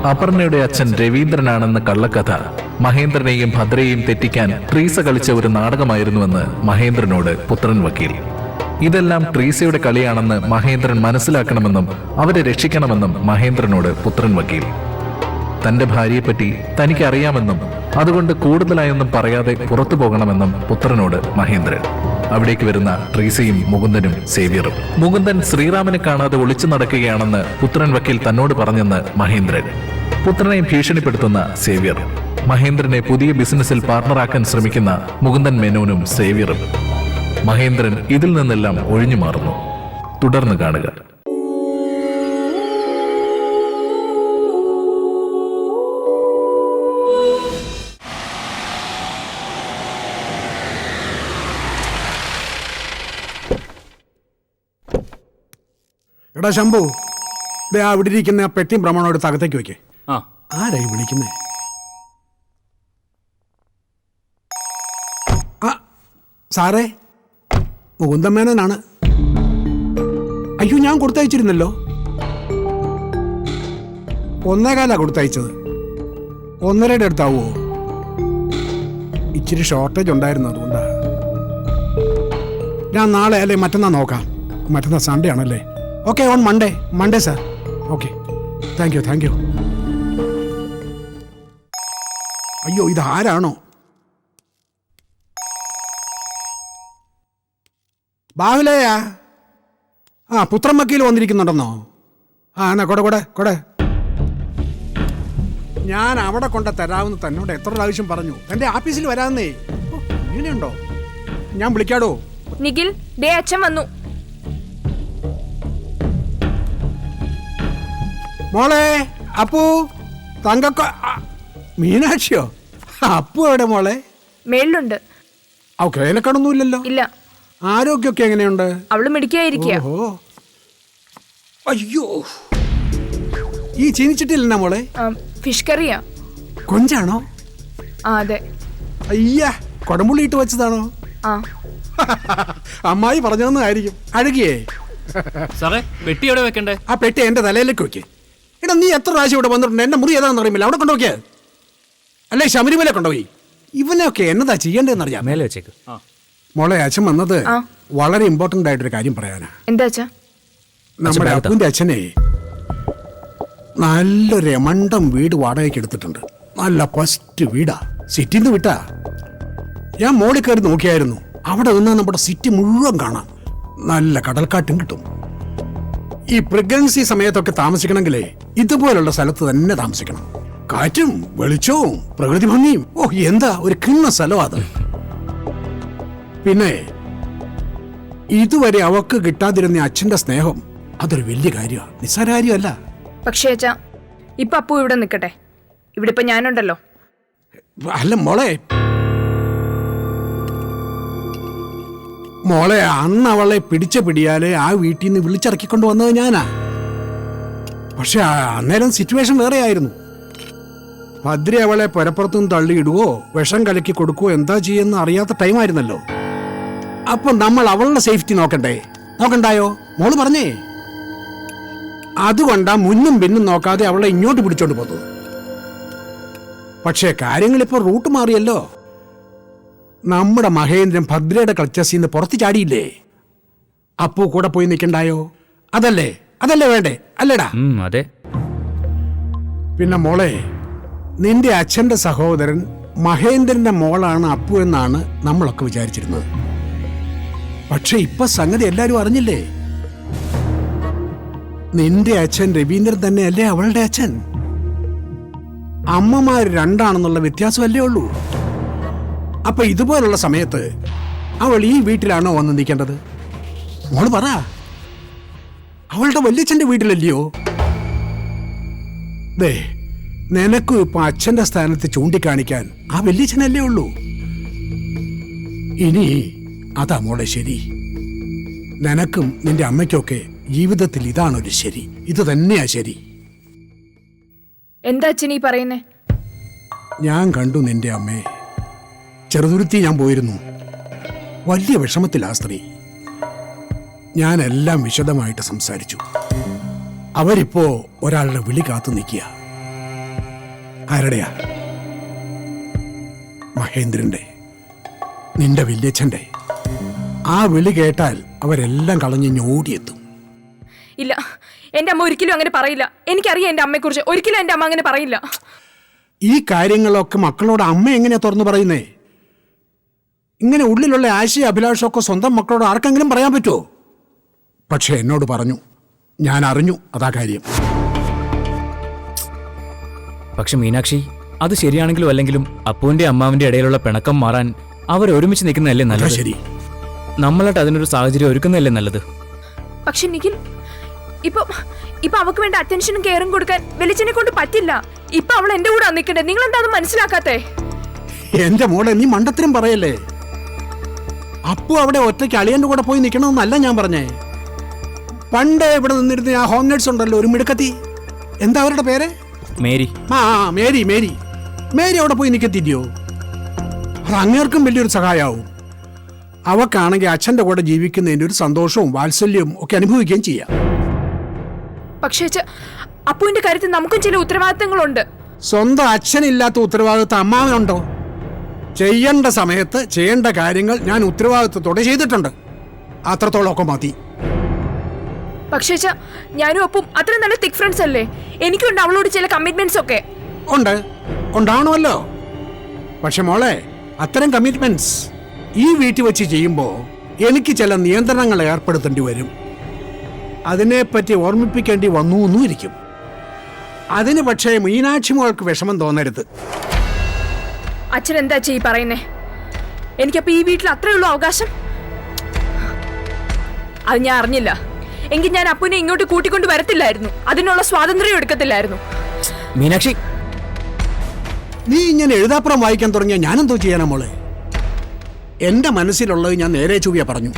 അപർണയുടെ അച്ഛൻ രവീന്ദ്രനാണെന്ന കള്ളക്കഥ മഹേന്ദ്രനെയും ഭദ്രയെയും തെറ്റിക്കാൻ ട്രീസ കളിച്ച ഒരു നാടകമായിരുന്നുവെന്ന് മഹേന്ദ്രനോട് പുത്രൻ വക്കീൽ. ഇതെല്ലാം ട്രീസയുടെ കളിയാണെന്ന് മഹേന്ദ്രൻ മനസ്സിലാക്കണമെന്നും അവരെ രക്ഷിക്കണമെന്നും മഹേന്ദ്രനോട് പുത്രൻ വക്കീൽ. തന്റെ ഭാര്യയെപ്പറ്റി തനിക്ക് അറിയാമെന്നും അതുകൊണ്ട് കൂടുതലായൊന്നും പറയാതെ പുറത്തു പോകണമെന്നും പുത്രനോട് മഹേന്ദ്രൻ. അവിടേക്ക് വരുന്ന ട്രീസയും മുകുന്ദനും സേവ്യറും. മുകുന്ദൻ ശ്രീറാമിനെ കാണാതെ ഒളിച്ചു നടക്കുകയാണെന്ന് പുത്രൻ വക്കീൽ തന്നോട് പറഞ്ഞെന്ന് മഹേന്ദ്രൻ. പുത്രനെ ഭീഷണിപ്പെടുത്തുന്ന സേവ്യർ. മഹേന്ദ്രനെ പുതിയ ബിസിനസ്സിൽ പാർട്ണറാക്കാൻ ശ്രമിക്കുന്ന മുകുന്ദൻ മേനോനും സേവ്യറും. മഹേന്ദ്രൻ ഇതിൽ നിന്നെല്ലാം ഒഴിഞ്ഞു മാറുന്നു. തുടർന്ന് കാണുക. എടാ ശംഭു, ദേ അവിടെ ഇരിക്കുന്ന ആ പെട്ടിയും പ്രമാണം എടുത്ത് അകത്തേക്ക് വെക്കേ. ആരായി വിളിക്കുന്നേ? ആ സാറേ, മുകുന്ദമേനോനാണ്. അയ്യോ, ഞാൻ കൊടുത്തയച്ചിരുന്നല്ലോ. 1.25 കൊടുത്തയച്ചത്. 1.5 അടുത്താവോ? ഇച്ചിരി ഷോർട്ടേജ് ഉണ്ടായിരുന്നു, അതുകൊണ്ടാ. ഞാൻ നാളെ അല്ലേ മറ്റന്നാൾ നോക്കാം. മറ്റന്നാൾ സൺഡേ ആണല്ലേ? Okay, on Monday sir. Okay, thank you. അയ്യോ, ഇത് ആരാണോ? ബാഹുലയാ? ആ, പുത്രൻ വക്കീൽ വന്നിരിക്കുന്നുണ്ടെന്നോ? ആ, എന്നാ കൊടെ. ഞാൻ അവിടെ കൊണ്ട് തരാമെന്ന് തന്നോട് എത്ര പ്രാവശ്യം പറഞ്ഞു. എന്റെ ആഫീസിൽ വരാമെന്നേ. ഇങ്ങനെയുണ്ടോ? ഞാൻ വിളിക്കാടോ. നിഖിൽ, ദേ അച്ഛൻ വന്നു. മോളെ, അപ്പു, തങ്കക്ക, മീനാക്ഷിയോ? അപ്പു എവിടെ മോളെ? മേളിലുണ്ട്. അവക്ക് വേലക്കടൊന്നുമില്ലല്ലോ. ഇല്ല. ആരോഗ്യമൊക്കെ എങ്ങനെയുണ്ട്? അവള് മിടിക്കായിരിക്കുക. അയ്യോ, ഈ ചീനിച്ചിട്ടില്ല മോളെ? ഫിഷ് കറിയാ. കൊഞ്ചാണോ? ആ, അതെ. അയ്യാ, കൊടമ്പുള്ളി ഇട്ട് വെച്ചതാണോ? ആ. അമ്മായി പറഞ്ഞതെന്നായിരിക്കും. അഴുകിയേ സാറേ, പെട്ടി എവിടെ വെക്കണ്ടേ? ആ പെട്ടി എന്റെ തലയിലേക്ക് വെക്കേ. എടാ, നീ എത്ര പ്രാവശ്യം ഇവിടെ വന്നിട്ടുണ്ട്? എന്റെ മുറി ഏതാണെന്ന് അറിയുമില്ല. അവിടെ കൊണ്ടുപോക്കിയ അല്ലേ? ശബരിമല കൊണ്ടുപോയി. ഇവനെയൊക്കെ എന്നതാ ചെയ്യേണ്ടതെന്ന് അറിയാം. മേലെ വെച്ചേക്ക്. മോളെ, അച്ഛൻ വന്നത് വളരെ ഇമ്പോർട്ടന്റ് ആയിട്ടൊരു കാര്യം പറയാനാ. എന്താ അച്ഛാ? നമ്മുടെ അപ്പുവിന്റെ അച്ഛനെ നല്ലൊരു എമണ്ടം വീട് വാടകയ്ക്ക് എടുത്തിട്ടുണ്ട്. നല്ല ഫസ്റ്റ് വീടാ. സിറ്റിന്ന് വിട്ടാ. ഞാൻ മോളിൽ കയറി നോക്കിയായിരുന്നു. അവിടെ നിന്ന് നമ്മുടെ സിറ്റി മുഴുവൻ കാണാം. നല്ല കടൽക്കാറ്റും കിട്ടും. ഈ പ്രഗ്നൻസി സമയത്തൊക്കെ താമസിക്കണമെങ്കിലേ ഇതുപോലുള്ള സ്ഥലത്ത് തന്നെ താമസിക്കണം. കാറ്റും വെളിച്ചവും പ്രകൃതി ഭംഗിയും. ഓ, എന്താ ഒരു കിണ്ണ സ്ഥലം അത്. പിന്നെ ഇതുവരെ അവക്ക് കിട്ടാതിരുന്ന അച്ഛന്റെ സ്നേഹം അതൊരു വലിയ കാര്യമാണ്. നിസ്സാര കാര്യമല്ല. പക്ഷേ അച്ഛാ, ഇപ്പൊ അപ്പു ഇവിടെ നിൽക്കട്ടെ. ഇവിടെ ഇപ്പൊ ഞാനുണ്ടല്ലോ. അല്ല മോളെ, അന്ന് അവളെ പിടിച്ച പിടിയാലെ ആ വീട്ടിൽ നിന്ന് വിളിച്ചിറക്കിക്കൊണ്ട് വന്നത് ഞാനാ. പക്ഷെ അന്നേരം സിറ്റുവേഷൻ വേറെ ആയിരുന്നു. ഭദ്ര അവളെ പുരപ്പുറത്തുനിന്ന് തള്ളിയിടുവോ വിഷം കലക്കി കൊടുക്കുവോ എന്താ ചെയ്യുന്ന അറിയാത്ത ടൈമായിരുന്നല്ലോ. അപ്പൊ നമ്മൾ അവളുടെ സേഫ്റ്റി നോക്കണ്ടായോ? മോള് പറഞ്ഞേ. അതുകൊണ്ടാ മുന്നും പിന്നും നോക്കാതെ അവളെ ഇങ്ങോട്ട് പിടിച്ചോണ്ട് പോന്നു. പക്ഷേ കാര്യങ്ങളിപ്പോ റൂട്ട് മാറിയല്ലോ. നമ്മുടെ മഹേന്ദ്രൻ ഭദ്രയുടെ ക്ലച്ചസിന്ന് പുറത്ത് ചാടിയില്ലേ? അപ്പു കൂടെ പോയി നിൽക്കണ്ടായോ? അതല്ലേ വേണ്ടേ? അല്ലേടാ? അതെ. പിന്നെ മോളെ, നിന്റെ അച്ഛന്റെ സഹോദരൻ മഹേന്ദ്രന്റെ മോളാണ് അപ്പു എന്നാണ് നമ്മളൊക്കെ വിചാരിച്ചിരുന്നത്. പക്ഷെ ഇപ്പൊ സംഗതി എല്ലാരും അറിഞ്ഞില്ലേ? നിന്റെ അച്ഛൻ രവീന്ദ്രൻ തന്നെയല്ലേ അവളുടെ അച്ഛൻ. അമ്മമാര് രണ്ടാണെന്നുള്ള വ്യത്യാസമല്ലേ ഉള്ളൂ. അപ്പൊ ഇതുപോലുള്ള സമയത്ത് അവൾ ഈ വീട്ടിലാണോ വന്ന് നിൽക്കേണ്ടത്? മോള് പറ. അവളുടെ വല്യച്ഛന്റെ വീട്ടിലല്ലയോ? ദേ, നിനക്കും ഇപ്പൊ അച്ഛന്റെ സ്ഥാനത്ത് ചൂണ്ടിക്കാണിക്കാൻ ആ വല്യച്ഛനല്ലേ ഉള്ളൂ. ഇനി അതാ മോളെ ശരി. നിനക്കും നിന്റെ അമ്മയ്ക്കൊക്കെ ജീവിതത്തിൽ ഇതാണൊരു ശരി. ഇത് തന്നെയാ ശരി. എന്താ അച്ഛൻ ഈ പറയുന്നേ? ഞാൻ കണ്ടു നിന്റെ അമ്മയെ. ചെറുതുരുത്തി ഞാൻ പോയിരുന്നു. വലിയ വിഷമത്തിലാ സ്ത്രീ. ഞാനെല്ലാം വിശദമായിട്ട് സംസാരിച്ചു. അവരിപ്പോ ഒരാളുടെ വിളി കാത്തു നിൽക്കുക. ആരുടെയാ? മഹേന്ദ്രന്റെ, നിന്റെ വല്യച്ഛന്റെ. ആ വിളി കേട്ടാൽ അവരെല്ലാം കളഞ്ഞ് ഓടിയെത്തും. ഇല്ല, എന്റെ അമ്മ ഒരിക്കലും അങ്ങനെ പറയില്ല. എനിക്കറിയാം എന്റെ അമ്മയെക്കുറിച്ച്. ഒരിക്കലും എന്റെ അമ്മ അങ്ങനെ പറയില്ല. ഈ കാര്യങ്ങളൊക്കെ മക്കളോട് അമ്മ എങ്ങനെയാ തുറന്നു പറയുന്നേ? ഇങ്ങനെ ഉള്ളിലുള്ള ആശയ അഭിലാഷമൊക്കെ സ്വന്തം മക്കളോട് ആർക്കെങ്കിലും പറയാൻ പറ്റുമോ? പക്ഷെ എന്നോട് പറഞ്ഞു, ഞാൻ അറിഞ്ഞു. അതാ കാര്യം. പക്ഷെ മീനാക്ഷി, അത് ശരിയാണെങ്കിലും അല്ലെങ്കിലും അപ്പുവിന്റെ അമ്മാവിന്റെ ഇടയിലുള്ള പിണക്കം മാറാൻ അവർ ഒരുമിച്ച് നിൽക്കുന്നതല്ലേ അതാ നല്ലത്? ശരി. നമ്മളായിട്ട് അതിനൊരു സാഹചര്യം ഒരുക്കുന്നതല്ലേ നല്ലത്? പക്ഷെ നിഖിൽ, ഇപ്പൊ അവക്ക് വേണ്ട അറ്റൻഷനും കെയറും കൊടുക്കാൻ വെളിച്ചനെ കൊണ്ട് പറ്റില്ല. ഇപ്പൊ അവൾ എന്റെ കൂടെ നിൽക്കണ്ടേ? നിങ്ങൾ എന്താ അത് മനസ്സിലാക്കാത്തേ? എന്റെ മോളെ, നീ മണ്ടത്തരം പറയല്ലേ. അപ്പു അവിടെ ഒറ്റയ്ക്ക് അളിയന്റെ കൂടെ പോയി നിൽക്കണമെന്നല്ല ഞാൻ പറഞ്ഞേ. പണ്ട് ഇവിടെ നിന്നിരുന്ന ആ ഹോം നേഴ്സ് ഉണ്ടല്ലോ, ഒരു മിടുക്കത്തി. എന്താ അവരുടെ പേര്? മേരി. ആ, മേരി. മേരി മേരി അവിടെ പോയി നിൽക്കത്തില്ലയോ? അത് അങ്ങേർക്കും വലിയൊരു സഹായമാവും. അവക്കാണെങ്കിൽ അച്ഛന്റെ കൂടെ ജീവിക്കുന്നതിന്റെ ഒരു സന്തോഷവും വാത്സല്യവും ഒക്കെ അനുഭവിക്കുകയും ചെയ്യാം. പക്ഷേ അപ്പുവിന്റെ കാര്യത്തിൽ നമുക്കും ചില ഉത്തരവാദിത്തങ്ങളുണ്ട്. സ്വന്തം അച്ഛനില്ലാത്ത ഉത്തരവാദിത്തം അമ്മാവനുണ്ടോ? ചെയ്യേണ്ട സമയത്ത് ചെയ്യേണ്ട കാര്യങ്ങൾ ഞാൻ ഉത്തരവാദിത്തത്തോടെ ചെയ്തിട്ടുണ്ട്. അത്രത്തോളമൊക്കെ മതി. പക്ഷേ ഞാനും അപ്പും അത്ര നല്ല തിക് ഫ്രണ്ട്സ് അല്ലേ? എനിക്കുണ്ട് അവളോട് ചില കമ്മിറ്റ്മെന്റ്സ് ഒക്കെ. ഉണ്ടാവണമല്ലോ. പക്ഷെ മോളെ, അത്തരം കമ്മിറ്റ്മെന്റ്സ് ഈ വീട്ടിൽ വെച്ച് ചെയ്യുമ്പോൾ എനിക്ക് ചില നിയന്ത്രണങ്ങൾ ഏർപ്പെടുത്തേണ്ടി വരും. അതിനെപ്പറ്റി ഓർമ്മിപ്പിക്കേണ്ടി വന്നു എന്നും ഇരിക്കും. അതിന് പക്ഷേ മീനാക്ഷി മോൾക്ക് വിഷമം തോന്നരുത്. അച്ഛൻ എന്താ ഈ പറയുന്നേ? എനിക്കപ്പോ ഈ വീട്ടിൽ അത്രയുള്ള അവകാശം അത് ഞാൻ അറിഞ്ഞില്ല. എങ്കിൽ ഞാൻ അപ്പുവിനെ ഇങ്ങോട്ട് കൂട്ടിക്കൊണ്ട് വരത്തില്ലായിരുന്നു. അതിനുള്ള സ്വാതന്ത്ര്യം എടുക്കത്തില്ലായിരുന്നു. മീനാക്ഷി, നീ ഇങ്ങനെ എഴുതാപ്പുറം വായിക്കാൻ തുടങ്ങിയ ഞാനെന്തോ ചെയ്യാനാ മോളെ? എന്റെ മനസ്സിലുള്ളത് ഞാൻ നേരെ ചൊവ്വ പറഞ്ഞു.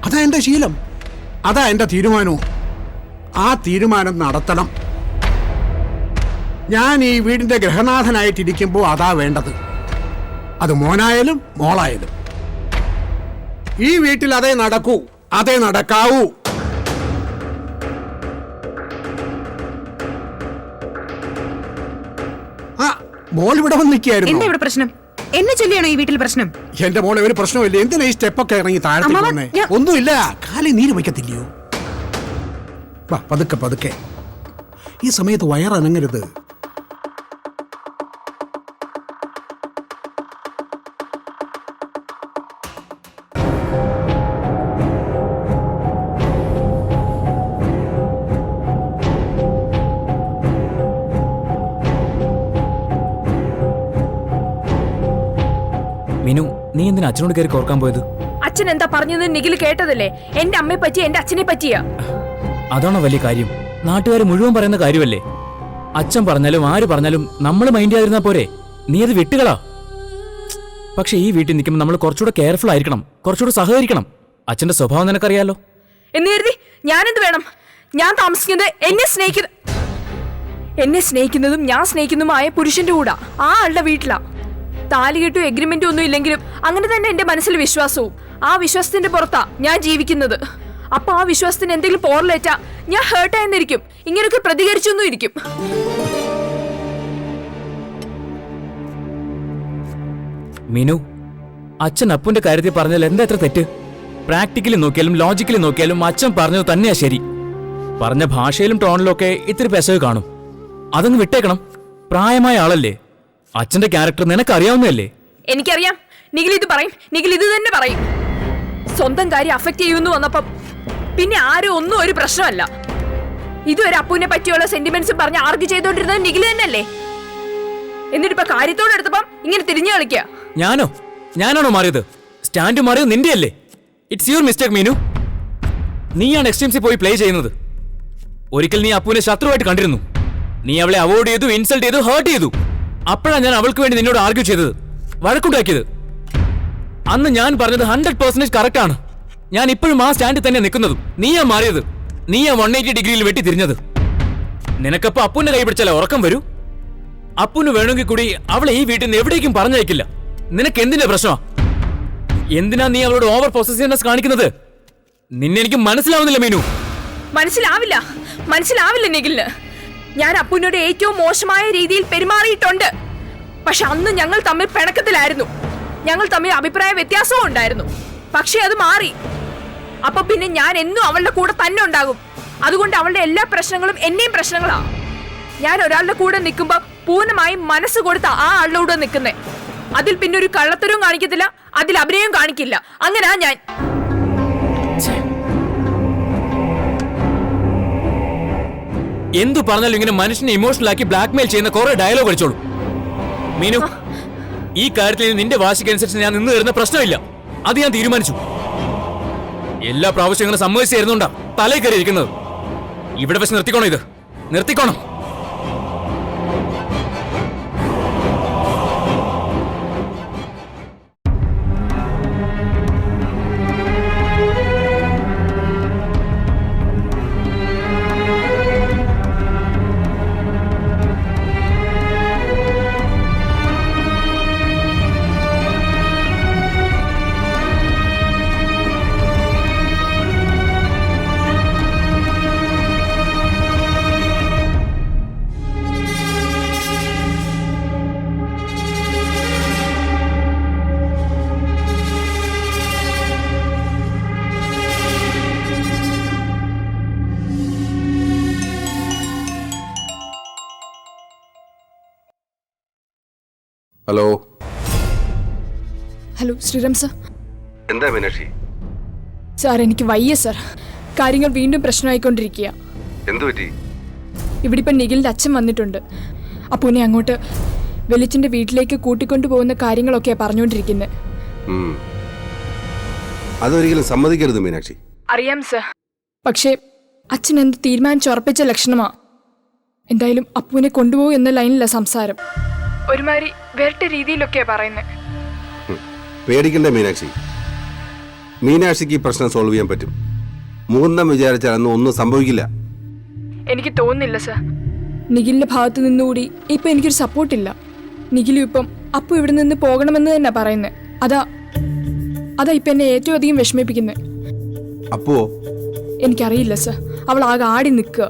അതാ എന്റെ ശീലം, അതാ എന്റെ തീരുമാനവും. ആ തീരുമാനം നടത്തണം. ഞാൻ ഈ വീടിന്റെ ഗ്രഹനാഥനായിട്ടിരിക്കുമ്പോൾ അതാ വേണ്ടത്. അത് മോനായാലും മോളായാലും. ഈ വീട്ടിൽ അതേ നടക്കൂ, അതേ നടക്കാവൂ. ആ, മോൾ ഇവിടെ വന്ന് നിൽക്കുകയായിരുന്നു. എന്താ ഇവിടെ പ്രശ്നം? എന്നെ ചൊല്ലിയാണോ ഈ വീട്ടിൽ പ്രശ്നം? എന്റെ മോളെ, ഒരു പ്രശ്നമില്ല. എന്തിനാ ഈ സ്റ്റെപ്പൊക്കെ ഇറങ്ങി താഴത്തേക്ക് അമ്മാവ, വന്നേ? ഒന്നുമില്ല, കാലിൽ നീര് വയ്ക്കത്തില്ലയോ? വാ, പതുക്കെ പതുക്കെ. ഈ സമയത്ത് വയറനങ്ങരുത്. മീനു, നീ എന്തിനാ അച്ഛനോട് കയറി കോർക്കാൻ പോയത്? അച്ഛൻ എന്താ പറഞ്ഞത് നിഖിൽ കേട്ടതല്ലേ? എന്റെ അമ്മയെ പറ്റി, എന്റെ അച്ഛനെ പറ്റിയാ. അതാണോ വലിയ കാര്യം? നാട്ടുകാർ മുഴുവൻ പറയുന്ന കാര്യമല്ലേ? അച്ഛൻ പറഞ്ഞാലും ആര് പറഞ്ഞാലും നമ്മൾ മൈൻഡ് ചെയ്യാതിരുന്നാ പോരെ? നീ അത് വിട്ടുകളാ. പക്ഷെ ഈ വീട്ടിൽ നിൽക്കുമ്പോൾ നമ്മൾ കുറച്ചുകൂടെ കെയർഫുൾ ആയിരിക്കണം, കുറച്ചുകൂടെ സഹകരിക്കണം. അച്ഛന്റെ സ്വഭാവം നിനക്കറിയാലോ. എന്ന് കരുതി ഞാനെന്ത് വേണം? ഞാൻ താമസിക്കുന്നത് എന്നെ സ്നേഹിക്കുന്നതും ഞാൻ സ്നേഹിക്കുന്നതുമായ പുരുഷന്റെ കൂടാ, ആ ആളുടെ വീട്ടിലാ. താലികെട്ടും എഗ്രിമെന്റും ഒന്നും ഇല്ലെങ്കിലും അങ്ങനെ തന്നെ എന്റെ മനസ്സിൽ വിശ്വാസവും. ആ വിശ്വാസത്തിന്റെ പുറത്താ ഞാൻ ജീവിക്കുന്നത്. അപ്പൊ ആ വിശ്വാസത്തിന് എന്തെങ്കിലും പോറലേറ്റാ ഞാൻ ഹേർട്ടായെന്നിരിക്കും. ഇങ്ങനെയൊക്കെ പ്രതികരിച്ചൊന്നും ഇരിക്കും. മീനു, അച്ഛൻ അപ്പുന്റെ കാര്യത്തിൽ പറഞ്ഞാൽ എന്താ എത്ര തെറ്റ്? പ്രാക്ടിക്കലി നോക്കിയാലും ലോജിക്കലി നോക്കിയാലും അച്ഛൻ പറഞ്ഞത് തന്നെയാ ശരി. പറഞ്ഞ ഭാഷയിലും ടോണിലും ഒക്കെ ഇത്തിരി പെശക് കാണും. അതങ്ങ് വിട്ടേക്കണം. പ്രായമായ ആളല്ലേ. അച്ഛന്റെ ക്യാരക്ടർ നിനക്ക് അറിയാവുന്നതല്ലേ? എനിക്കറിയാം. നിഖിൽ ഇത് പറയും, നിഖിൽ ഇത് തന്നെ പറയും. സ്വന്തം കാര്യം അഫക്ട് ചെയ്യുന്നു വന്നപ്പം പിന്നെ ആരും ഒന്നും ഒരു പ്രശ്നമല്ല. ഇതുവരെ അപ്പുവിനെ പറ്റിയുള്ള സെന്റിമെന്റ്സ് പറഞ്ഞ് ആർഗ്യൂ ചെയ്തോണ്ടിരുന്നത് നിഖിൽ തന്നെയല്ലേ? എന്നിട്ടിപ്പോ കാര്യത്തോടെ എടുത്തപ്പം ഇങ്ങനെ തിരിഞ്ഞു കളിക്കുക. ഞാനാണോ മാറിയത്? സ്റ്റാൻഡ് മാറിയത് നിന്റെ അല്ലേ? It's your mistake Meenu. നീയാണ് എക്സ്ട്രീംസിൽ പോയി പ്ലേ ചെയ്യുന്നത്. ഒരിക്കൽ നീ അപ്പുവിനെ ശത്രുവായിട്ട് കണ്ടിരുന്നു. നീ അവളെ അവോയ്ഡ് ചെയ്തു, ഇൻസൾട്ട് ചെയ്തു, ഹേർട്ട് ചെയ്തു. അപ്പോഴാണ് ഞാൻ അവൾക്ക് വേണ്ടി നിന്നോട് ആർഗ്യൂ ചെയ്തത്, വഴക്കുണ്ടാക്കിയത്. അന്ന് ഞാൻ പറഞ്ഞത് 100% കറക്റ്റ് ആണ്. ഞാൻ ഇപ്പോഴും ആ സ്റ്റാൻഡിൽ തന്നെ നിൽക്കുന്നതും. നീയാ മാറിയത്. നീയാ 180 ഡിഗ്രിയിൽ വെട്ടി തിരിഞ്ഞത്. നിനക്കപ്പോ അപ്പുവിന്റെ കൈ പിടിച്ചാലേ ഉറക്കം വരൂ? അപ്പുന് വേണമെങ്കിൽ കൂടി അവളെ ഈ വീട്ടിൽ നിന്ന് എവിടേക്കും പറഞ്ഞയക്കില്ല. നിനക്ക് എന്തിന്റെ പ്രശ്നമാ? എന്തിനാ നീ അവളോട് ഓവർ പൊസസീവ്നെസ് കാണിക്കുന്നത്? നിന്നെ എനിക്ക് മനസ്സിലാവുന്നില്ല മീനു. മനസ്സിലാവില്ല നിഖിലിന്. ഞാൻ അപ്പുവിനോട് ഏറ്റവും മോശമായ രീതിയിൽ പെരുമാറിയിട്ടുണ്ട്. പക്ഷെ അന്ന് ഞങ്ങൾ തമ്മിൽ പിണക്കത്തിലായിരുന്നു. ഞങ്ങൾ തമ്മിൽ അഭിപ്രായ വ്യത്യാസവും ഉണ്ടായിരുന്നു. പക്ഷെ അത് മാറി. അപ്പൊ പിന്നെ ഞാൻ എന്നും അവളുടെ കൂടെ തന്നെ ഉണ്ടാകും. അതുകൊണ്ട് അവളുടെ എല്ലാ പ്രശ്നങ്ങളും എന്റെയും പ്രശ്നങ്ങളാ. ഞാൻ ഒരാളുടെ കൂടെ നിൽക്കുമ്പോ പൂർണ്ണമായും മനസ്സ് കൊടുത്ത ആ ആളുടെ കൂടെ നിൽക്കുന്നേ. അതിൽ പിന്നെ ഒരു കള്ളത്തരവും കാണിക്കത്തില്ല, അതിൽ അഭിനയവും കാണിക്കില്ല. അങ്ങനാ ഞാൻ. എന്തു പറഞ്ഞാലും ഇങ്ങനെ മനുഷ്യനെ ഇമോഷണൽ ആക്കി ബ്ലാക്ക്മെയിൽ ചെയ്യുന്ന കുറെ ഡയലോഗ് അടിച്ചോളൂ. മീനു, ഈ കാര്യത്തിൽ നിന്റെ വാശിക്കനുസരിച്ച് ഞാൻ നിന്ന് തരുന്ന പ്രശ്നമില്ല. അത് ഞാൻ തീരുമാനിച്ചു. എല്ലാ പ്രാവശ്യം ഇങ്ങനെ സമ്മതിച്ചു തരുന്നുണ്ടാ തലേ കയറി ഇരിക്കുന്നത്. ഇവിടെ വെച്ച് നിർത്തിക്കോണം, ഇത് നിർത്തിക്കോണം. ഹലോ. Hello Sriram sir. എന്താ മീനാക്ഷി? സാർ എനിക്ക് വയ്യ സാർ. കാര്യങ്ങൾ വീണ്ടും പ്രശ്നമായിക്കൊണ്ടിരിക്കുക. എന്തു പറ്റി? ഇവിടെ ഇപ്പം നിഖിലിന്റെ അച്ഛൻ വന്നിട്ടുണ്ട്. അപ്പൂനെ അങ്ങോട്ട് വെളിച്ചിന്റെ വീട്ടിലേക്ക് കൂട്ടിക്കൊണ്ടു പോകുന്ന കാര്യങ്ങളൊക്കെയാ പറഞ്ഞുകൊണ്ടിരിക്കുന്നത്. അതൊരിക്കലും സമ്മതിക്കരുത് മീനാക്ഷി. അറിയാം സർ. പക്ഷേ അച്ഛൻ എന്ത് തീരുമാനിച്ചുറപ്പിച്ച ലക്ഷണമാ. എന്തായാലും അപ്പൂനെ കൊണ്ടുപോകും എന്ന ലൈനില്ല സംസാരം. ഒരുമാതിരി വേറിട്ട രീതിയിലൊക്കെയാ പറയുന്നത്. പേടിക്കണ്ട മീനാക്ഷി. മീനാക്ഷിക്ക് ഈ പ്രശ്നം സോൾവ് ചെയ്യാൻ പറ്റും. മുകുന്ദം വിചാരിച്ചാൽ അന്ന് ഒന്നും സംഭവിക്കില്ല. എനിക്ക് തോന്നുന്നില്ല സർ. നിഖിലിന്റെ ഭാഗത്ത് നിന്നുകൂടി ഇപ്പൊ എനിക്കൊരു സപ്പോർട്ടില്ല. നിഖിലും ഇപ്പം അപ്പു ഇവിടെ നിന്ന് പോകണമെന്ന് തന്നെ പറയുന്നത്. അതാ ഇപ്പൊ എന്നെ ഏറ്റവും അധികം വിഷമിപ്പിക്കുന്നത്. അപ്പോ എനിക്കറിയില്ല സർ. അവൾ ആകെ ആടി നിൽക്കുക.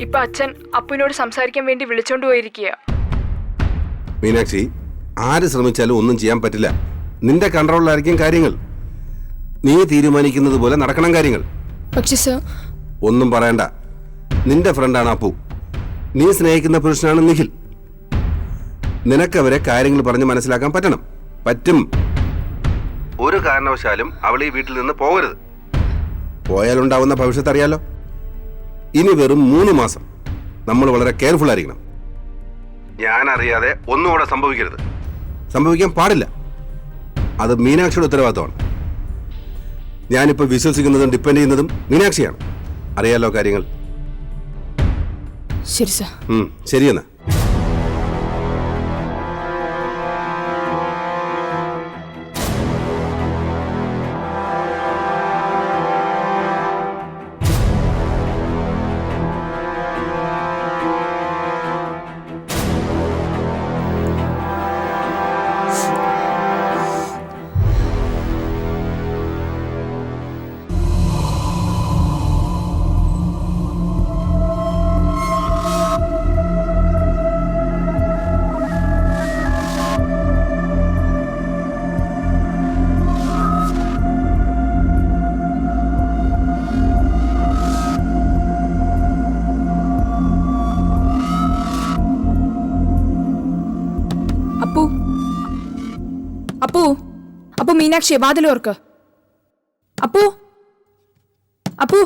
ഇപ്പൊ അച്ഛൻ അപ്പുവിനോട് സംസാരിക്കാൻ വേണ്ടി വിളിച്ചോണ്ട് പോയിരിക്കുക. മീനാക്ഷി, ആര് ശ്രമിച്ചാലും ഒന്നും ചെയ്യാൻ പറ്റില്ല. നിന്റെ കൺട്രോളിലായിരിക്കും കാര്യങ്ങൾ. നീ തീരുമാനിക്കുന്നത് പോലെ നടക്കണം കാര്യങ്ങൾ. പക്ഷെ സർ, ഒന്നും പറയണ്ട. നിന്റെ ഫ്രണ്ടാണ് അപ്പു. നീ സ്നേഹിക്കുന്ന പുരുഷനാണ് നിഖിൽ. നിനക്കവരെ കാര്യങ്ങൾ പറഞ്ഞ് മനസ്സിലാക്കാൻ പറ്റണം. പറ്റും. ഒരു കാരണവശാലും അവൾ ഈ വീട്ടിൽ നിന്ന് പോകരുത്. പോയാലുണ്ടാവുന്ന ഭവിഷ്യത്ത് അറിയാലോ. ഇനി വെറും 3 മാസം നമ്മൾ വളരെ കെയർഫുൾ ആയിരിക്കണം. ഞാൻ അറിയാതെ ഒന്നും അവിടെ സംഭവിക്കരുത്. സംഭവിക്കാൻ പാടില്ല. അത് മീനാക്ഷിയുടെ ഉത്തരവാദിത്തമാണ്. ഞാനിപ്പോൾ വിശ്വസിക്കുന്നതും ഡിപ്പെൻഡ് ചെയ്യുന്നതും മീനാക്ഷിയാണ്. അറിയാലോ കാര്യങ്ങൾ. ശരി സർ. ശരിയെന്നാ. അപ്പു മീനാക്ഷി വാതിലോർക്ക്. അപ്പു അപ്പു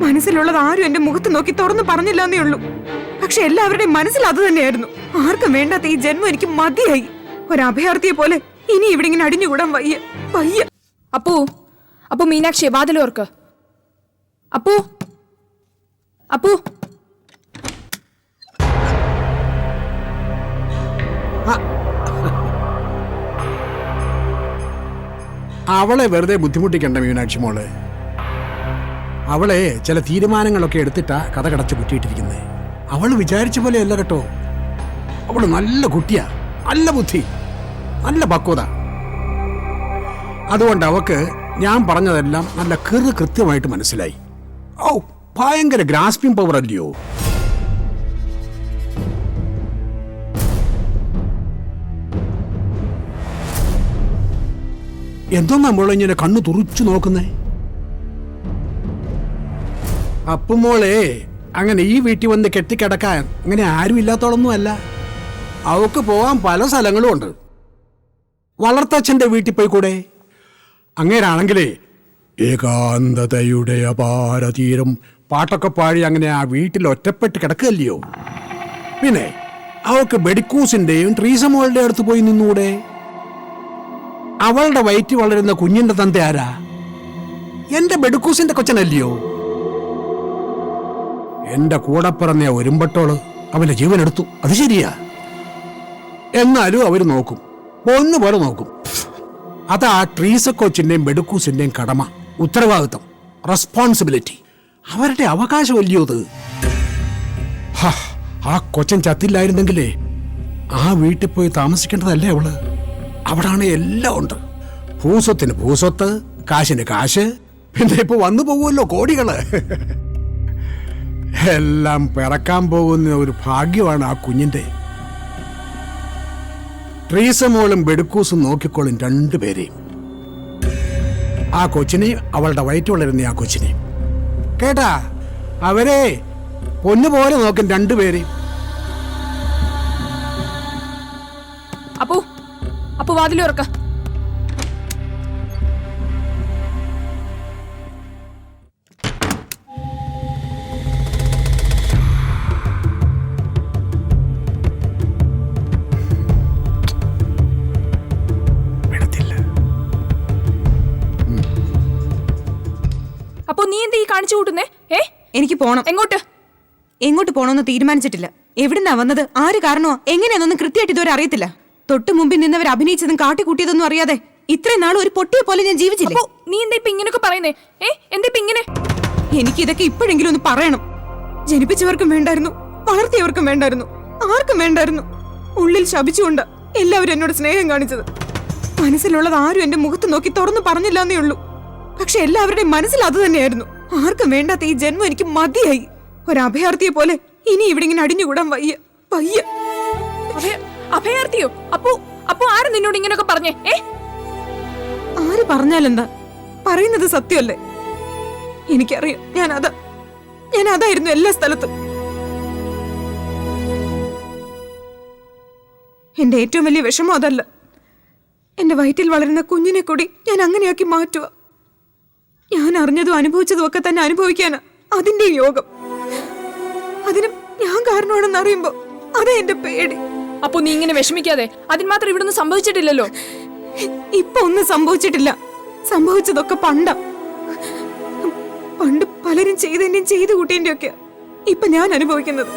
മനസ്സിലുള്ളത് ആരും എന്റെ മുഖത്ത് നോക്കി തുറന്നു പറഞ്ഞില്ലെന്നേ ഉള്ളൂ. പക്ഷെ എല്ലാവരുടെയും മനസ്സിൽ അത് തന്നെയായിരുന്നു. ആർക്കും വേണ്ടാത്ത ഈ ജന്മം എനിക്ക് മതിയായി. ഒരഭയാർത്ഥിയെ പോലെ ഇനി ഇവിടെ ഇങ്ങനെ അടിഞ്ഞുകൂടാൻ വയ്യ വയ്യ. അപ്പു മീനാക്ഷി വാതിലോർക്ക്. അപ്പു അപ്പു അവളെ വെറുതെ ബുദ്ധിമുട്ടിക്കണ്ട മീനാക്ഷി മോള്. അവളെ ചില തീരുമാനങ്ങളൊക്കെ എടുത്തിട്ടാ കഥ കടച്ച് കുറ്റിയിട്ടിരിക്കുന്നത്. അവൾ വിചാരിച്ച പോലെയല്ല കേട്ടോ. അവള് നല്ല കുട്ടിയാ, നല്ല ബുദ്ധി, നല്ല പക്വത. അതുകൊണ്ട് അവക്ക് ഞാൻ പറഞ്ഞതെല്ലാം നല്ല കൃത്യമായിട്ട് മനസ്സിലായി. ഓ, ഭയങ്കര ഗ്രാസ്പിംഗ് പവർ അല്ലയോ. എന്തോ നമ്മളിങ്ങനെ കണ്ണു തുറിച്ചു നോക്കുന്നേ. അപ്പുമോളെ അങ്ങനെ ഈ വീട്ടിൽ വന്ന് കെട്ടിക്കിടക്കാൻ അങ്ങനെ ആരും ഇല്ലാത്തോളൊന്നും അല്ല. അവക്ക് പോകാൻ പല സ്ഥലങ്ങളും ഉണ്ട്. വളർത്തച്ഛൻ്റെ വീട്ടിൽ പോയി കൂടെ? അങ്ങേരാണെങ്കിലേ ഏകാന്തതയുടെ അപാരതീരം പാട്ടൊക്കെ പാടി അങ്ങനെ ആ വീട്ടിൽ ഒറ്റപ്പെട്ട് കിടക്കുകയല്ലയോ. പിന്നെ അവൾക്ക് ബെഡിക്കൂസിന്റെയും ട്രീസമോളുടെ അടുത്ത് പോയി നിന്നൂടെ? അവളുടെ വയറ്റിൽ വളരുന്ന കുഞ്ഞിന്റെ തന്ത ആരാ? എന്റെ ബെഡിക്കൂസിന്റെ കൊച്ചനല്ലയോ? എന്റെ കൂടെ പിറന്ന ഒരുമ്പട്ടോള് അവന്റെ ജീവൻ എടുത്തു, അത് ശരിയാ. എന്നാലും അവര് നോക്കും, ഒന്നുപോലെ നോക്കും. അതാ ട്രീസ കൊച്ചിന്റെയും ബെഡുക്കൂസിന്റെയും കടമ, ഉത്തരവാദിത്വം, റെസ്പോൺസിബിലിറ്റി. അവരുടെ അവകാശമല്ലയോ അത്? ആ കൊച്ചൻ ചത്തില്ലായിരുന്നെങ്കിലേ ആ വീട്ടിൽ പോയി താമസിക്കേണ്ടതല്ലേ അവള്? അവിടാണ് എല്ലാം ഉണ്ട്. ഭൂസ്വത്തിന് ഭൂസ്വത്ത്, കാശിന് കാശ്, പിന്നെ ഇപ്പൊ വന്നു പോകുമല്ലോ കോടികള്. എല്ലാം പിറക്കാൻ പോകുന്ന ഒരു ഭാഗ്യമാണ് ആ കുഞ്ഞിന്റെ. ട്രീസമോളും ബെഡുക്കൂസും നോക്കിക്കോളും രണ്ടുപേരെയും, ആ കൊച്ചിനെയും അവളുടെ വയറ്റ് വളരുന്ന ആ കൊച്ചിനെയും. കേട്ടാ? അവരെ പൊന്നുപോലെ നോക്കും രണ്ടുപേരെയും. അപ്പു വാതിൽ തുറക്ക. അപ്പൊ നീ എന്താ ഈ കാണിച്ചു കൂട്ടുന്നേ? എനിക്ക് പോണം. എങ്ങോട്ട്? എങ്ങോട്ട് പോണോന്ന് തീരുമാനിച്ചിട്ടില്ല. എവിടുന്നാ വന്നത്, ആര് കാരണമോ എങ്ങനെയാണെന്നൊന്നും കൃത്യമായിട്ട് ഇതുവരെ അറിയത്തില്ല. തൊട്ടു മുമ്പിൽ നിന്നവർ അഭിനയിച്ചതും കാട്ടിക്കൂട്ടിയതൊന്നും അറിയാതെ ഇത്രയും നാൾ ഒരു പൊട്ടിയെ പോലെ ഞാൻ ജീവിച്ചില്ല. നീ എന്താ ഇപ്പൊ ഇങ്ങനൊക്കെ പറയുന്നേ? എന്താ ഇപ്പൊ ഇങ്ങനെ? എനിക്ക് ഇതൊക്കെ ഇപ്പോഴെങ്കിലും ഒന്ന് പറയണം. ജനിപ്പിച്ചവർക്കും വേണ്ടായിരുന്നു, വളർത്തിയവർക്കും വേണ്ടായിരുന്നു, ആർക്കും വേണ്ടായിരുന്നു. ഉള്ളിൽ ശപിച്ചുകൊണ്ട് എല്ലാവരും എന്നോട് സ്നേഹം കാണിച്ചത്. മനസ്സിലുള്ളത് ആരും എന്റെ മുഖത്ത് നോക്കി തുറന്നു പറഞ്ഞില്ല എന്നേ ഉള്ളൂ. പക്ഷെ എല്ലാവരുടെയും മനസ്സിൽ അത് തന്നെയായിരുന്നു. ആർക്കും വേണ്ടാത്ത ഈ ജന്മം എനിക്ക് മതിയായി. ഒരഭയാർത്ഥിയെ പോലെ ഇനി ഇവിടെ ഇങ്ങനെ അടിഞ്ഞുകൂടാൻ വയ്യ വയ്യ. അഭയാർത്ഥിയോ? അപ്പോ ആരും നിന്നോട് ഇങ്ങനൊക്കെ പറഞ്ഞേ? ആര് പറഞ്ഞാലെന്താ? പറയുന്നത് സത്യമല്ലേ? എനിക്കറിയാം, ഞാൻ അതായിരുന്നു എല്ലാ സ്ഥലത്തും. എന്റെ ഏറ്റവും വലിയ വിഷമം അതല്ല. എന്റെ വയറ്റിൽ വളരുന്ന കുഞ്ഞിനെ കൂടി ഞാൻ അങ്ങനെയാക്കി മാറ്റുക. ഞാൻ അറിഞ്ഞതും അനുഭവിച്ചതും ഒക്കെ തന്നെ അനുഭവിക്കാനാ അതിന്റെ യോഗം. അതിന് ഞാൻ കാരണമാണെന്ന് അറിയുമ്പോ അതാ എന്റെ പേടി. അപ്പൊ നീ ഇങ്ങനെ വിഷമിക്കാതെ. അതിന് മാത്രം ഇവിടൊന്നും സംഭവിച്ചിട്ടില്ലല്ലോ. ഇപ്പൊ ഒന്നും സംഭവിച്ചിട്ടില്ല. സംഭവിച്ചതൊക്കെ പണ്ട് പലരും ചെയ്തതിന്റെയും ചെയ്തു കൂട്ടിയതിന്റെ ഒക്കെ ഇപ്പൊ ഞാൻ അനുഭവിക്കുന്നത്.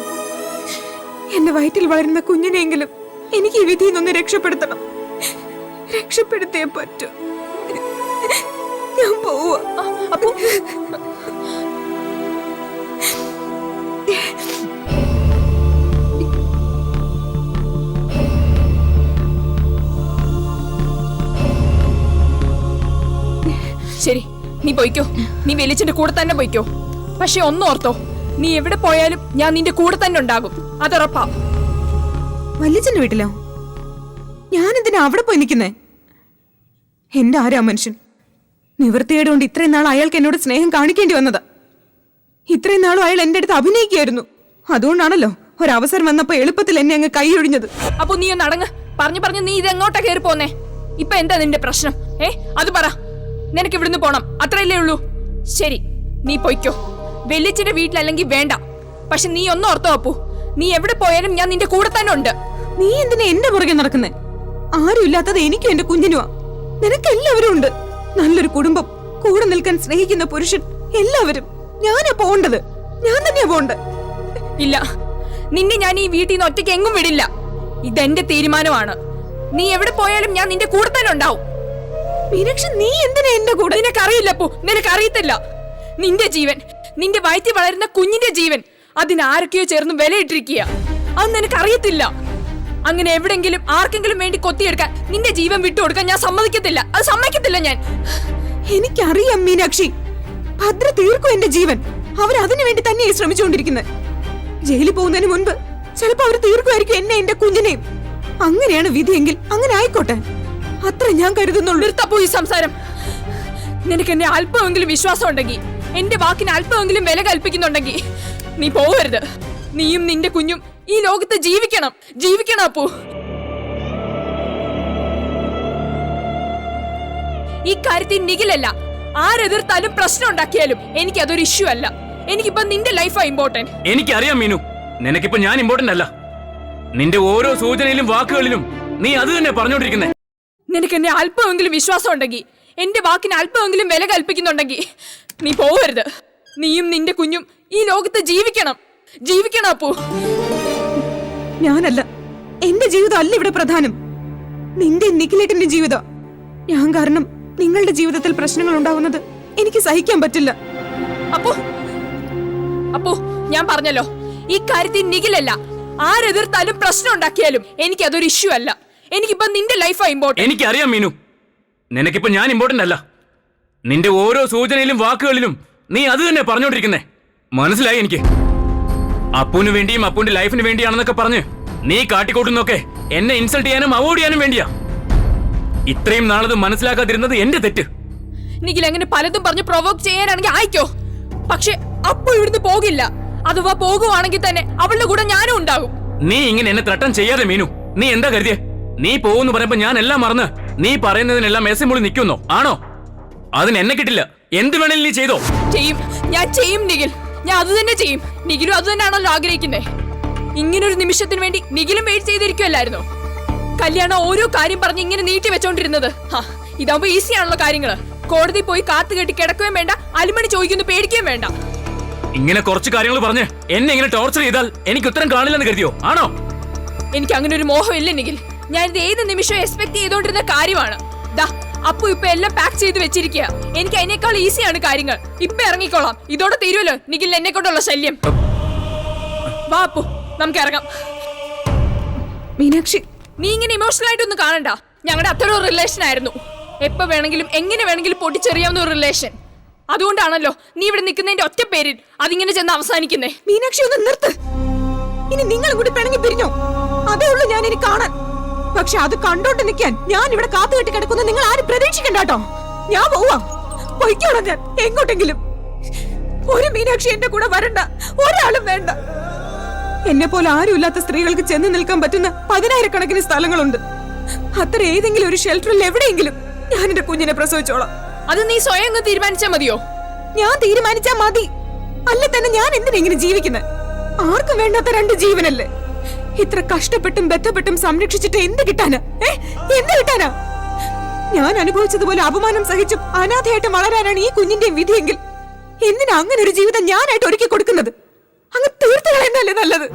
എന്റെ വയറ്റിൽ വളരുന്ന കുഞ്ഞിനെങ്കിലും എനിക്ക് ഈ വിധിയിൽ നിന്ന് രക്ഷപ്പെടുത്തണം. രക്ഷപ്പെടുത്തേ പറ്റൂ. ഞാൻ പോവാ. അപ്പോ ശരി, നീ പോയിക്കോ. നീ വെളിച്ചന്റെ കൂടെ തന്നെ പോയിക്കോ. പക്ഷെ ഒന്നോർത്തോ, നീ എവിടെ പോയാലും ഞാൻ നിന്റെ കൂടെ തന്നെ ഉണ്ടാകും, അതുറപ്പാ. വല്യച്ഛന്റെ വീട്ടിലോ? ഞാനെന്തിനാ അവിടെ പോയി നിൽക്കുന്നേ? എന്റെ ആരാ മനുഷ്യൻ? നിവൃത്തിയേട് കൊണ്ട് ഇത്രയും നാൾ അയാൾക്ക് എന്നോട് സ്നേഹം കാണിക്കേണ്ടി വന്നതാ. ഇത്രയും നാളും അയാൾ എന്റെ അടുത്ത് അഭിനയിക്കുകയായിരുന്നു. അതുകൊണ്ടാണല്ലോ ഒരവസരം വന്നപ്പോ എളുപ്പത്തിൽ എന്നെ അങ്ങ് കൈയൊഴിഞ്ഞത്. അപ്പൊ നീ ഒന്ന് അടങ്ങ്. പറഞ്ഞു നീ ഇത് എങ്ങോട്ടാ കയറി പോന്നേ? ഇപ്പൊ എന്താ നിന്റെ പ്രശ്നം? അത് പറ. നിനക്ക് ഇവിടുന്ന് പോണം, അത്രയല്ലേ ഉള്ളൂ? ശരി, നീ പൊയ്ക്കോ. വെല്ലിച്ചിന്റെ വീട്ടിലല്ലെങ്കിൽ വേണ്ട. പക്ഷെ നീ ഒന്ന് ഓർത്തോ അപ്പു, നീ എവിടെ പോയാലും ഞാൻ നിന്റെ കൂടെ തന്നെ ഉണ്ട്. നീ എന്തിനാ എന്റെ പുറകെ നടക്കുന്നേ? ആരും ഇല്ലാത്തത് എനിക്കും എന്റെ കുഞ്ഞിനുമാ. നിനക്ക് എല്ലാവരും ഉണ്ട്. നല്ലൊരു കുടുംബം, കൂടെ നിൽക്കാൻ സ്നേഹിക്കുന്ന പുരുഷൻ, എല്ലാവരും. ഞാനാ പോണ്ടത്. ഞാൻ തന്നെയാ പോണ്ടത്. ഇല്ല, നിന്നെ ഞാൻ ഈ വീട്ടിൽ നിന്ന് ഒറ്റയ്ക്ക് എങ്ങും വിടില്ല. ഇതെന്റെ തീരുമാനമാണ്. നീ എവിടെ പോയാലും ഞാൻ നിന്റെ കൂടെ തന്നെ ഉണ്ടാവും. മീനാക്ഷി, നീ എന്തിനാ എന്റെ കൂടെ? നിനക്കറിയില്ല പോ, നിനക്കറിയത്തില്ല. നിന്റെ ജീവൻ, നിന്റെ വയറ്റിൽ വളരുന്ന കുഞ്ഞിന്റെ ജീവൻ, അതിനാരൊക്കെയോ ചേർന്ന് വിലയിട്ടിരിക്കുക. അത് നിനക്കറിയത്തില്ല. അങ്ങനെ എവിടെങ്കിലും ആർക്കെങ്കിലും വേണ്ടി കൊത്തിയെടുക്കാൻ നിന്റെ ജീവൻ വിട്ടുകൊടുക്കാൻ ഞാൻ സമ്മതിക്കത്തില്ല. അത് സമ്മതിക്കത്തില്ല ഞാൻ. എനിക്കറിയാം മീനാക്ഷി, ഭദ്ര തീർക്കും എന്റെ ജീവൻ. അവരതിനു വേണ്ടി തന്നെയായി ശ്രമിച്ചുകൊണ്ടിരിക്കുന്നത്. ജയിലിൽ പോകുന്നതിന് മുൻപ് ചിലപ്പോ അവർ തീർക്കുമായിരിക്കും എന്നെ, എന്റെ കുഞ്ഞിനെയും. അങ്ങനെയാണ് വിധിയെങ്കിൽ അങ്ങനെ ആയിക്കോട്ടെ, അത്ര ഞാൻ കരുതുന്നുള്ളൂ. നിർത്തപ്പോ ഈ സംസാരം. നിനക്ക് എന്നെ അല്പമെങ്കിലും വിശ്വാസം ഉണ്ടെങ്കിൽ, എന്റെ വാക്കിന് അല്പമെങ്കിലും വില കൽപ്പിക്കുന്നുണ്ടെങ്കിൽ നീ പോവരുത്. നീയും നിന്റെ കുഞ്ഞും ഈ ലോകത്ത് ജീവിക്കണം. ജീവിക്കണം അപ്പു. ഈ കാര്യത്തിൽ നിഖിലല്ല ആരെതിർത്താലും പ്രശ്നം ഉണ്ടാക്കിയാലും എനിക്ക് അതൊരു ഇഷ്യൂ അല്ല. എനിക്കിപ്പോ നിന്റെ ലൈഫാ ഇമ്പോർട്ടന്റ്. എനിക്കറിയാം മീനു, നിനക്കിപ്പോ ഞാൻ ഇമ്പോർട്ടന്റ് അല്ല. നിന്റെ ഓരോ സൂചനയിലും വാക്കുകളിലും നീ അത് തന്നെ പറഞ്ഞോണ്ടിരിക്കുന്നേ. നിനക്ക് എന്നെ അല്പമെങ്കിലും വിശ്വാസം ഉണ്ടെങ്കിൽ, എന്റെ വാക്കിന് അല്പമെങ്കിലും വില കൽപ്പിക്കുന്നുണ്ടെങ്കിൽ നീ പോവരുത്. നീയും നിന്റെ കുഞ്ഞും ഈ ലോകത്ത് ജീവിക്കണം. ജീവിക്കണം അപ്പു. ഞാനല്ല, എന്റെ ജീവിതം അല്ല ഇവിടെ പ്രധാനം. നിന്റെ നിഖിലേട്ടന്റെ ജീവിതം. ഞാൻ കാരണം നിങ്ങളുടെ ജീവിതത്തിൽ പ്രശ്നങ്ങൾ ഉണ്ടാവുന്നത് എനിക്ക് സഹിക്കാൻ പറ്റില്ല. അപ്പോ ഞാൻ പറഞ്ഞല്ലോ, ഈ കാര്യത്തിൽ നിഖിലല്ല ആരെതിർത്താലും പ്രശ്നം ഉണ്ടാക്കിയാലും എനിക്ക് അതൊരു ഇഷ്യൂ അല്ല. എനിക്കിപ്പോ നിന്റെ ലൈഫാ ഇമ്പോർട്ടന്റ്. എനിക്കറിയാം മീനു, നിനക്കിപ്പോ ഞാൻ ഇമ്പോർട്ടന്റ് അല്ല. നിന്റെ ഓരോ സൂചനയിലും വാക്കുകളിലും നീ അത് തന്നെ പറഞ്ഞോണ്ടിരിക്കുന്നേ. മനസ്സിലായി എനിക്ക്. അപ്പുവിന് വേണ്ടിയും അപ്പുവിന്റെ ലൈഫിന് വേണ്ടിയാണെന്നൊക്കെ പറഞ്ഞ് നീ കാട്ടിക്കൂട്ടുന്നൊക്കെ എന്നെ ഇൻസൾട്ട് ചെയ്യാനും അവോയ്ഡ് ചെയ്യാനും വേണ്ടിയാ. ഇത്രയും നാളത് മനസ്സിലാക്കാതിരുന്നത് എന്റെ തെറ്റ്. നിഖിൽ അങ്ങനെ പലതും പറഞ്ഞ് പ്രൊവോക്ക് ചെയ്യാനാണെങ്കിൽ ആയിക്കോ. പക്ഷെ അപ്പു ഇവിടുന്ന് പോകില്ല. അഥവാ പോകുവാണെങ്കിൽ തന്നെ അവളുടെ കൂടെ ഞാനും ഉണ്ടാകും. നീ ഇങ്ങനെ എന്നെ ത്രട്ടം ചെയ്യാതെ മീനു. നീ എന്താ കരുതിയേ? നീ പോകുന്നു പറയുമ്പോ ഞാൻ എല്ലാം മറന്ന് നീ പറയുന്നതിനെല്ലാം മെസ്സേജ് നിൽക്കുന്നോ? ആണോ? അതിന് എന്നെ കിട്ടില്ല. എന്ത് വേണേലും നീ ചെയ്തോ. ചെയ്യും, ഞാൻ ചെയ്യും നിഖിൽ. ഞാൻ അത് തന്നെ ചെയ്യും. നിഖിലും അത് തന്നെയാണല്ലോ ആഗ്രഹിക്കുന്നേ. ഇങ്ങനൊരു നിമിഷത്തിന് വേണ്ടി നിഖിലും വെയിറ്റ് ചെയ്തിരിക്കുമല്ലായിരുന്നോ? കല്യാണം ഓരോ കാര്യം പറഞ്ഞ് ഇങ്ങനെ നീട്ടി വെച്ചോണ്ടിരുന്നത്. ഇതാവുമ്പോ ഈസി ആണല്ലോ കാര്യങ്ങള്. കോടതി പോയി കാത്തു കെട്ടി കിടക്കുകയും വേണ്ട, അലുമണി ചോദിക്കുന്നു പേടിക്കുകയും വേണ്ട. ഇങ്ങനെ കുറച്ച് കാര്യങ്ങൾ പറഞ്ഞ് എന്നെ ഇങ്ങനെ ടോർച്ചർ ചെയ്താൽ എനിക്ക് ഉത്തരം കാണില്ലെന്ന് കരുതിയോ? ആണോ? എനിക്ക് അങ്ങനെ ഒരു മോഹമില്ല നിഖിൽ. ഞാൻ ഇത് ഏത് നിമിഷവും എക്സ്പെക്ട് ചെയ്തോണ്ടിരുന്ന കാര്യമാണ്. ദാ അപ്പു ഇപ്പൊ എല്ലാം പാക്ക് ചെയ്ത് വെച്ചിരിക്കുക. എനിക്ക് അതിനേക്കാൾ ഈസിയാണ് കാര്യങ്ങൾ. ഇപ്പൊ ഇറങ്ങിക്കോളാം. ഇതോടെ തീരുമല്ലോ നിഖിൽ എന്നെ കൊണ്ടുള്ള ശല്യം. വാ അപ്പു, നമുക്ക് ഇറങ്ങാം. മീനാക്ഷി, നീ ഇങ്ങനെ ഇമോഷണൽ ആയിട്ടൊന്നും കാണണ്ട. ഞങ്ങളുടെ അത്ര ഒരു റിലേഷൻ ആയിരുന്നു. എപ്പോ വേണമെങ്കിലും എങ്ങനെ വേണമെങ്കിലും പൊട്ടിച്ചെറിയാവുന്ന ഒരു റിലേഷൻ. അതുകൊണ്ടാണല്ലോ നീ ഇവിടെ നിൽക്കുന്നതിന്റെ ഒറ്റ പേരിൽ അതിങ്ങനെ ചെന്ന് അവസാനിക്കുന്നേ. മീനാക്ഷി ഒന്ന് നിർത്ത്. ഇനി നിങ്ങളും കൂടി പിണങ്ങി പിരിഞ്ഞോ? അതേ ഉള്ളൂ ഞാൻ ഇനി കാണാൻ. പക്ഷെ അത് കണ്ടോണ്ട് നിൽക്കാൻ ഞാൻ ഇവിടെ കാത്തുകെട്ടി കിടക്കുന്ന നിങ്ങൾ ആരും പ്രതീക്ഷിക്കണ്ട കേട്ടോ. ഞാൻ പോവാ. പൊയ്ക്കോളാം ഞാൻ എങ്ങോട്ടെങ്കിലും. ഒരു മീനാക്ഷി എന്റെ കൂടെ വരണ്ട, ഒരാളും വേണ്ട. എന്നെ പോലെ ആരുമില്ലാത്ത സ്ത്രീകൾക്ക് ചെന്ന് നിൽക്കാൻ പറ്റുന്ന 10,000 സ്ഥലങ്ങളുണ്ട്. അത്ര ഏതെങ്കിലും ഒരു ഷെൽട്ടറിൽ എവിടെയെങ്കിലും ഞാൻ എന്റെ കുഞ്ഞിനെ പ്രസവിച്ചോളാം. അത് നീ സ്വയം തീരുമാനിച്ചാ മതിയോ? ഞാൻ തീരുമാനിച്ചാ മതി. അല്ല തന്നെ ഞാൻ എന്തിനാ ഇങ്ങനെ ജീവിക്കുന്നത്? ആർക്കും വേണ്ടാത്ത 2 ജീവനല്ലേ? ഇത്ര കഷ്ടപ്പെട്ടും ബന്ധപ്പെട്ടും സംരക്ഷിച്ചിട്ട് എന്ത് കിട്ടാനാ? എന്ത് കിട്ടാനാ? ഞാൻ അനുഭവിച്ചതുപോലെ അപമാനം സഹിച്ചും അനാഥയായിട്ട് വളരാനാണ് ഈ കുഞ്ഞിന്റെ വിധിയെങ്കിൽ എന്തിനാ അങ്ങനെ ഒരു ജീവിതം ഞാനായിട്ട് ഒരുക്കി കൊടുക്കുന്നത്? അങ്ങ് തീർത്തുകളെന്നല്ലേ നല്ലത്.